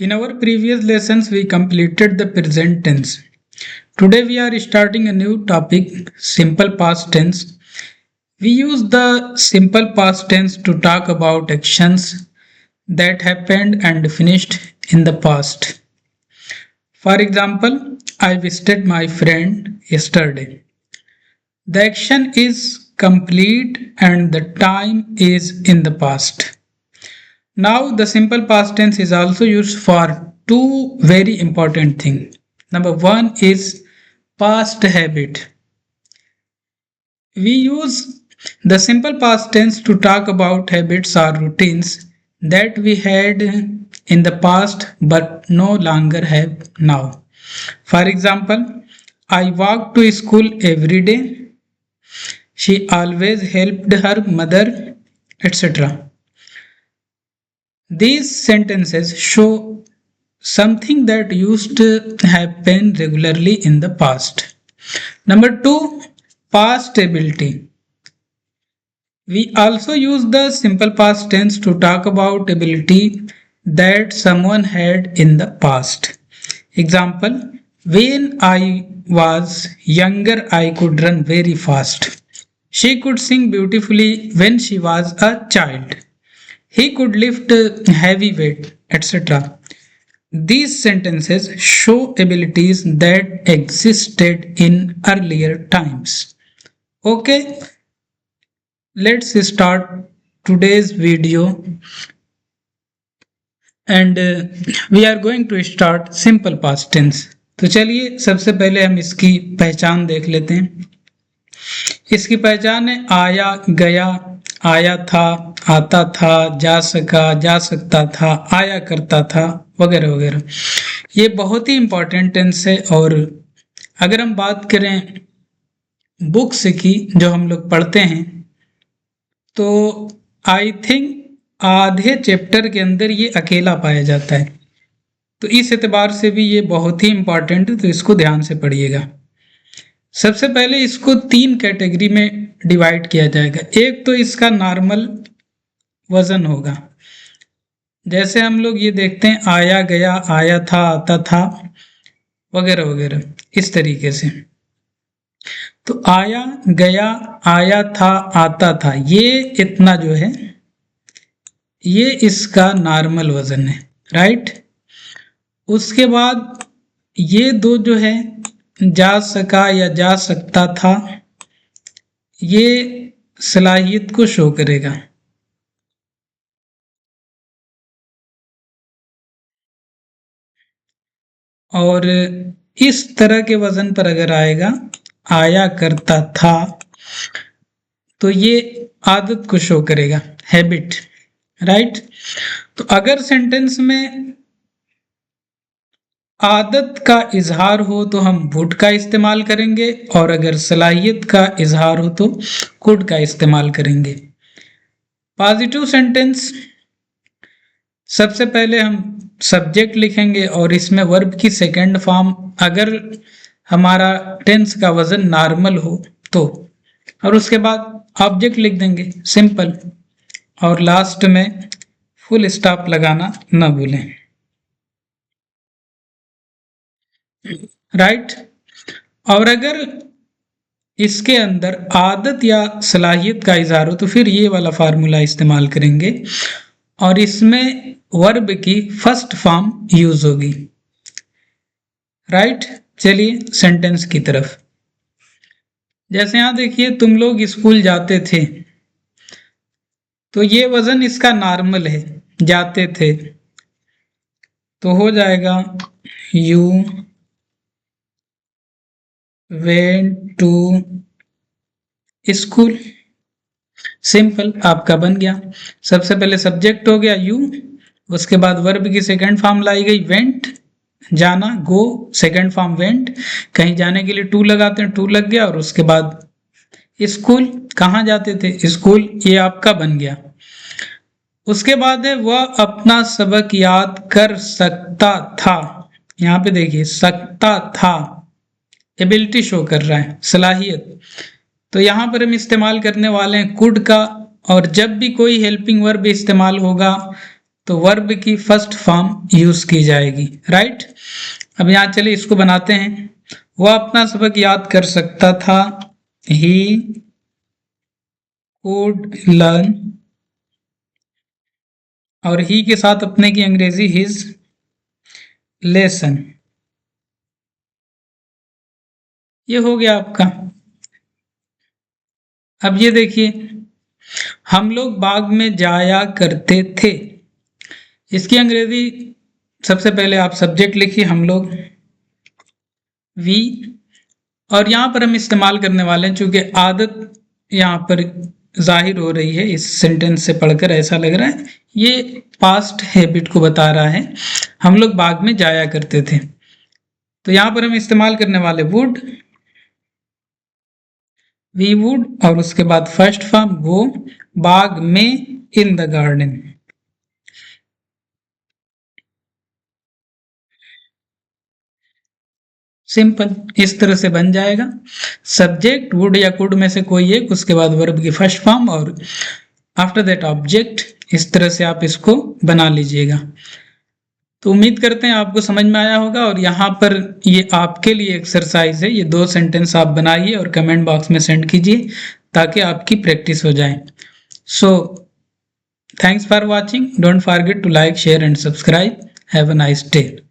In our previous lessons, we completed the present tense. Today, we are starting a new topic, simple past tense. We use the simple past tense to talk about actions that happened and finished in the past. For example, I visited my friend yesterday. The action is complete and the time is in the past. Now, the simple past tense is also used for two very important things. Number one is past habit. We use the simple past tense to talk about habits or routines that we had in the past but no longer have now. For example, I walk to school every day. She always helped her mother, etc. These sentences show something that used to happen regularly in the past. Number two, past ability. We also use the simple past tense to talk about ability that someone had in the past. Example, when I was younger, I could run very fast. She could sing beautifully when she was a child. He could lift heavy weight, etc. These sentences show abilities that existed in earlier times. Okay, let's start today's video and we are going to start simple past tense. तो चलिए सबसे पहले हम इसकी पहचान देख लेते हैं. इसकी पहचान है आया, गया, आया था, आता था, जा सका, जा सकता था, आया करता था, वगैरह वगैरह. ये बहुत ही इंपॉर्टेंट टेंस है. और अगर हम बात करें बुक्स की जो हम लोग पढ़ते हैं तो आई थिंक आधे चैप्टर के अंदर ये अकेला पाया जाता है. तो इस एतबार से भी ये बहुत ही इंपॉर्टेंट है, तो इसको ध्यान से पढ़िएगा. सबसे पहले इसको तीन कैटेगरी में डिवाइड किया जाएगा. एक तो इसका नॉर्मल वजन होगा, जैसे हम लोग ये देखते हैं आया, गया, आया था, आता था, वगैरह वगैरह, इस तरीके से. तो आया, गया, आया था, आता था, ये इतना जो है ये इसका नॉर्मल वजन है, राइट. उसके बाद ये दो जो है जा सका या जा सकता था, ये सलाहियत को शो करेगा. और इस तरह के वजन पर अगर आएगा आया करता था तो ये आदत को शो करेगा, हैबिट, राइट. तो अगर सेंटेंस में आदत का इजहार हो तो हम वुड का इस्तेमाल करेंगे, और अगर सलाहियत का इजहार हो तो कुड का इस्तेमाल करेंगे. पॉजिटिव सेंटेंस, सबसे पहले हम सब्जेक्ट लिखेंगे और इसमें वर्ब की सेकंड फॉर्म अगर हमारा टेंस का वजन नॉर्मल हो तो, और उसके बाद ऑब्जेक्ट लिख देंगे, सिंपल. और लास्ट में फुल स्टॉप लगाना ना भूलें, राइट. और अगर इसके अंदर आदत या सलाहियत का इजहार हो तो फिर ये वाला फार्मूला इस्तेमाल करेंगे और इसमें वर्ब की फर्स्ट फॉर्म यूज होगी, राइट. चलिए सेंटेंस की तरफ. जैसे यहां देखिए तुम लोग स्कूल जाते थे, तो ये वजन इसका नॉर्मल है, जाते थे, तो हो जाएगा you went to school. Simple, आपका बन गया. सबसे पहले सब्जेक्ट हो गया यू, उसके बाद वर्ब की सेकंड फॉर्म लाई गई वेंट, जाना, गो, सेकंड फॉर्म वेंट, कहीं जाने के लिए टू लगाते हैं, टू लग गया, और उसके बाद स्कूल, कहाँ जाते थे, स्कूल, ये आपका बन गया. उसके बाद है वह अपना सबक याद कर सकता था. यहाँ पे देखिए सकता था, एबिलिटी शो कर रहा है, सलाहियत. तो यहाँ पर हम इस्तेमाल करने वाले हैं कुड का, और जब भी कोई हेल्पिंग वर्ब इस्तेमाल होगा तो वर्ब की फर्स्ट फॉर्म यूज की जाएगी, राइट। अब यहाँ चलिए इसको बनाते हैं। वो अपना सबक याद कर सकता था, ही कुड लर्न, और ही के साथ अपने की अंग्रेजी हिज लेसन। ये हो गया आपका। अब ये देखिए, हम लोग बाग में जाया करते थे। इसकी अंग्रेजी सबसे पहले आप सब्जेक्ट लिखिए, हम लोग, वी, और यहाँ पर हम इस्तेमाल करने वाले हैं, चूंकि आदत यहाँ पर जाहिर हो रही है, इस सेंटेंस से पढ़कर ऐसा लग रहा है ये पास्ट हैबिट को बता रहा है। हम लोग बाग में जाया करते थे, तो यहाँ पर हम इस्तेमाल करने वाले वुड, वी वुड, और उसके बाद फर्स्ट फॉर्म वो, बाग में, इन द गार्डन। सिंपल, इस तरह से बन जाएगा। सब्जेक्ट वुड या कुड में से कोई एक, उसके बाद वर्ब की फर्स्ट फॉर्म और आफ्टर दैट ऑब्जेक्ट। इस तरह से आप इसको बना लीजिएगा। तो उम्मीद करते हैं आपको समझ में आया होगा। और यहाँ पर ये आपके लिए एक्सरसाइज है, ये 2 सेंटेंस आप बनाइए और कमेंट बॉक्स में सेंड कीजिए ताकि आपकी प्रैक्टिस हो जाए। So thanks for watching, don't forget to like, share and subscribe. Have a nice day.